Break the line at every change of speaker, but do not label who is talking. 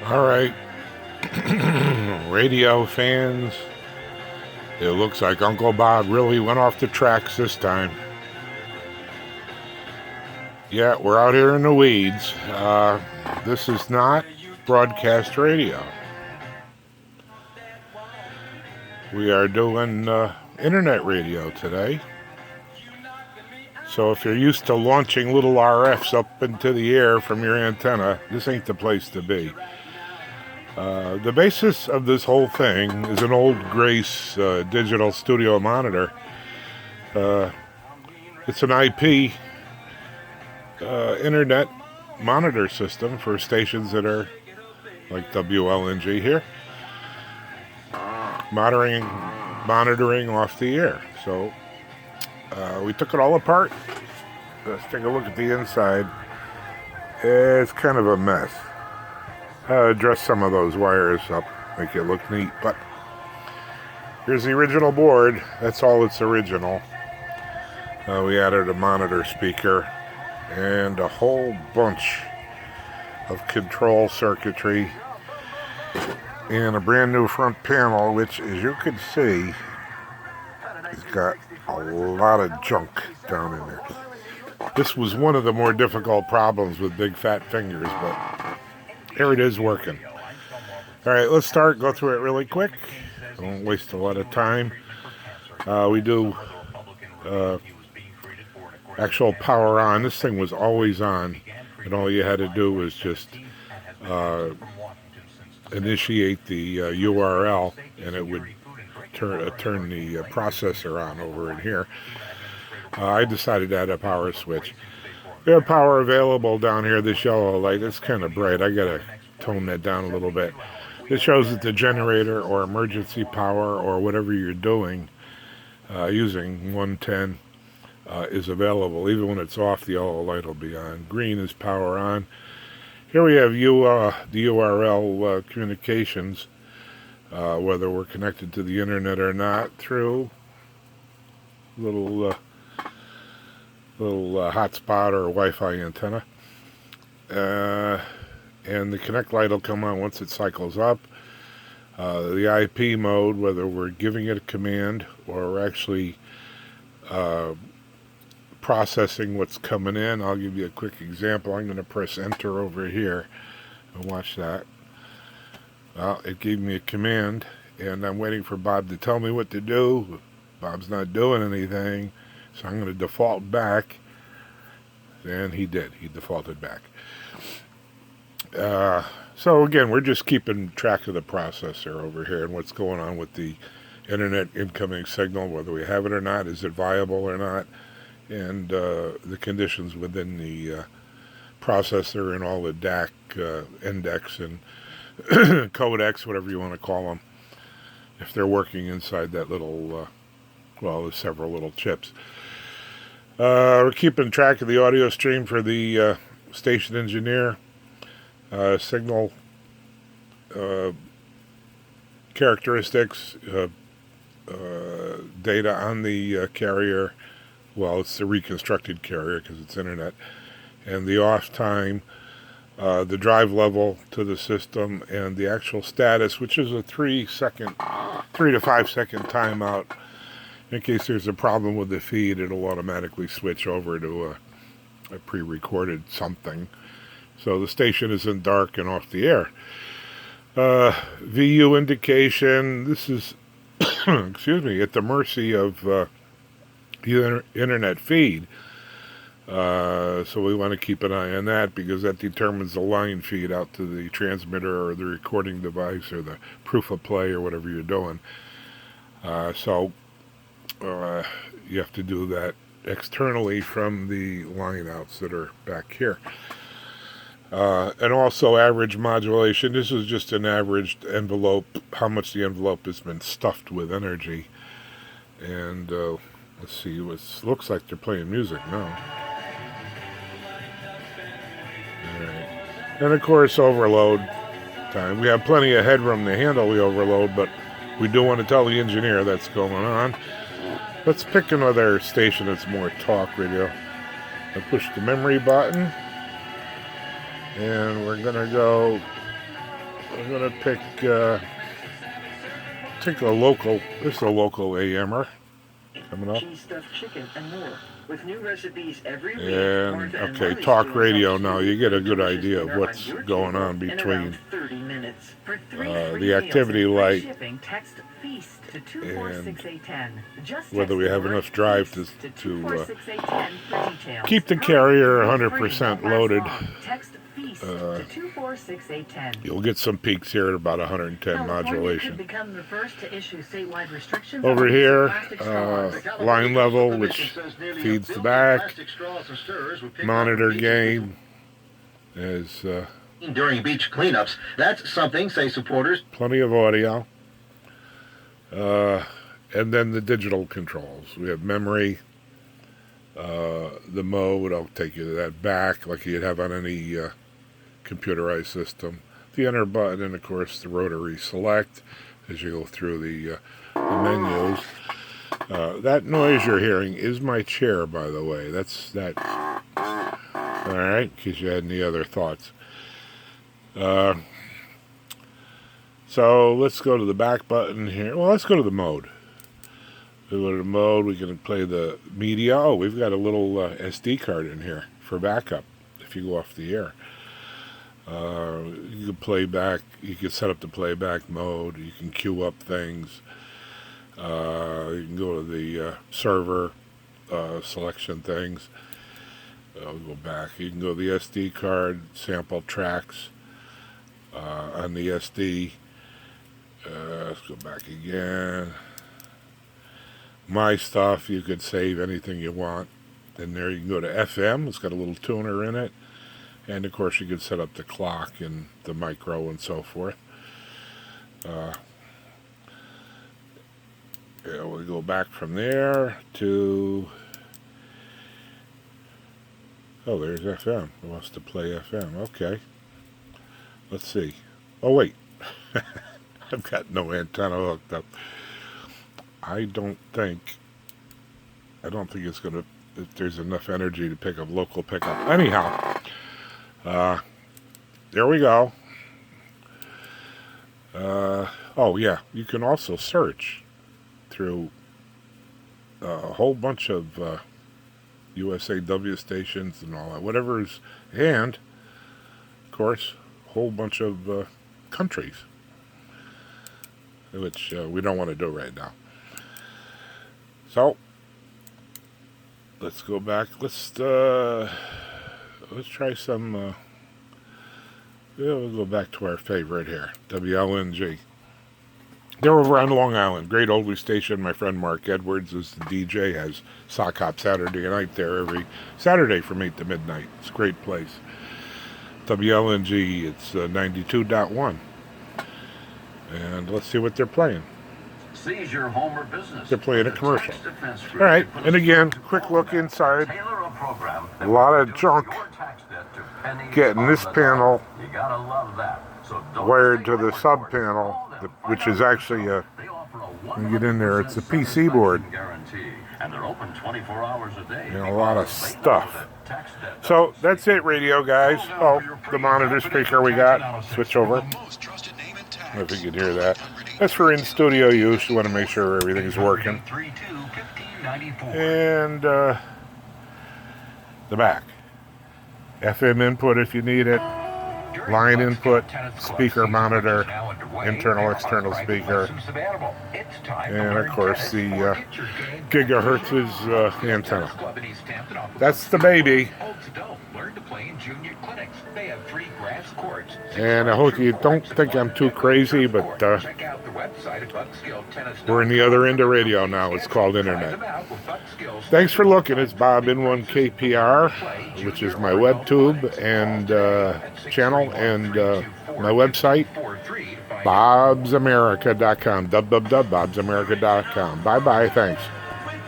All right, radio fans, it looks like Uncle Bob really went off the tracks this time. Yeah, we're out here in the weeds. This is not broadcast radio. We are doing internet radio today. So if you're used to launching little RFs up into the air from your antenna, this ain't the place to be. The basis of this whole thing is an old Grace digital studio monitor. It's an IP internet monitor system for stations that are like WLNG here, monitoring off the air. So we took it all apart. Let's take a look at the inside. It's kind of a mess. Dress some of those wires up, make it look neat, but here's the original board. That's all that's original. We added a monitor speaker and a whole bunch of control circuitry and a brand new front panel, which, as you can see, has got a lot of junk down in there. This was one of the more difficult problems with big fat fingers, but here it is working. All right, let's start. Go through it really quick. Don't waste a lot of time. We do actual power on. This thing was always on, and all you had to do was just initiate the URL, and it would turn the processor on over in here. I decided to add a power switch. We have power available down here. This yellow light, it's kind of bright. I gotta tone that down a little bit. This shows that the generator or emergency power or whatever you're doing using 110 is available. Even when it's off, the yellow light will be on. Green is power on. Here we have the URL communications, whether we're connected to the internet or not, through little hotspot or Wi-Fi antenna. And the connect light will come on once it cycles up. The IP mode, whether we're giving it a command or we're actually processing what's coming in. I'll give you a quick example. I'm going to press enter over here and watch that. Well, it gave me a command, and I'm waiting for Bob to tell me what to do. Bob's not doing anything, so I'm going to default back. And he did. He defaulted back. So again, we're just keeping track of the processor over here and what's going on with the internet incoming signal, whether we have it or not, is it viable or not, and the conditions within the processor and all the DAC index and codecs, whatever you want to call them, if they're working inside that little, there's several little chips. We're keeping track of the audio stream for the station engineer, signal characteristics, data on the carrier. Well, it's the reconstructed carrier because it's internet, and the off time, the drive level to the system, and the actual status, which is a 3 to 5 second timeout. In case there's a problem with the feed, it'll automatically switch over to a pre-recorded something. So the station isn't dark and off the air. VU indication, this is, excuse me, at the mercy of the internet feed. So we want to keep an eye on that because that determines the line feed out to the transmitter or the recording device or the proof of play or whatever you're doing. So you have to do that externally from the line outs that are back here. And also average modulation. This is just an averaged envelope, how much the envelope has been stuffed with energy. And let's see, it looks like they're playing music now. Alright. And of course, overload time. We have plenty of headroom to handle the overload, but we do want to tell the engineer that's going on. Let's pick another station that's more talk radio. I push the memory button. And we're going to go I'm gonna pick take a local. This is a local AMer coming up.
Cheese stuffed chicken and more. With new recipes every week.
And okay, talk radio now. You get a good idea of what's going on between
30 minutes. For
the activity light
shipping, text feast to
and whether we have enough drive to keep the carrier 100% loaded. You'll get some peaks here at about 110 modulation. Over here, line level, which feeds the back. Monitor gain is
during beach cleanups. That's something, say supporters.
Plenty of audio. And then the digital controls. We have memory. The mode, I'll take you to that back like you'd have on any computerized system. The enter button, and of course the rotary select as you go through the menus. That noise you're hearing is my chair, by the way. That's that. All right, in case you had any other thoughts. So let's go to the back button here. Well, let's go to the mode. We go to the mode. We can play the media. Oh, we've got a little SD card in here for backup if you go off the air. You can play back. You can set up the playback mode. You can queue up things. You can go to the server selection things. I'll go back. You can go to the SD card, sample tracks on the SD. Let's go back again. My stuff, you could save anything you want. And there you can go to FM. It's got a little tuner in it. And of course you could set up the clock and the micro and so forth. Yeah, we'll go back from there to... Oh, there's FM. It wants to play FM. Okay. Let's see. Oh, wait. I've got no antenna hooked up. I don't think it's going to... If there's enough energy to pick up local pickup. Anyhow, there we go. Oh, yeah. You can also search through a whole bunch of USAW stations and all that. Whatever's... And, of course, a whole bunch of countries. Which we don't want to do right now. So, let's go back. Let's try some... we'll go back to our favorite here, WLNG. They're over on Long Island. Great oldie station. My friend Mark Edwards is the DJ. Has Sock Hop Saturday night there every Saturday from 8 to midnight. It's a great place. WLNG, it's 92.1. And let's see what they're playing.
Seize your home or business.
They're playing a commercial. All right, and again, quick look inside. A lot of junk getting this panel wired to the sub panel, which is actually a... When you get in there, it's a PC board. And a lot of stuff. So that's it, radio guys. Oh, the monitor speaker we got. Switch over. I don't know if you can hear that. That's for in-studio use. You want to make sure everything's working. And the back. FM input if you need it. Line input, speaker monitor, internal, external speaker. And of course the gigahertz antenna. That's the baby. And I hope you don't think I'm too crazy, but we're in the other end of radio now. It's called internet. Thanks for looking. It's Bob N1KPR, which is my web tube and channel, and my website, bobsamerica.com, www.bobsamerica.com. Bye-bye. Thanks.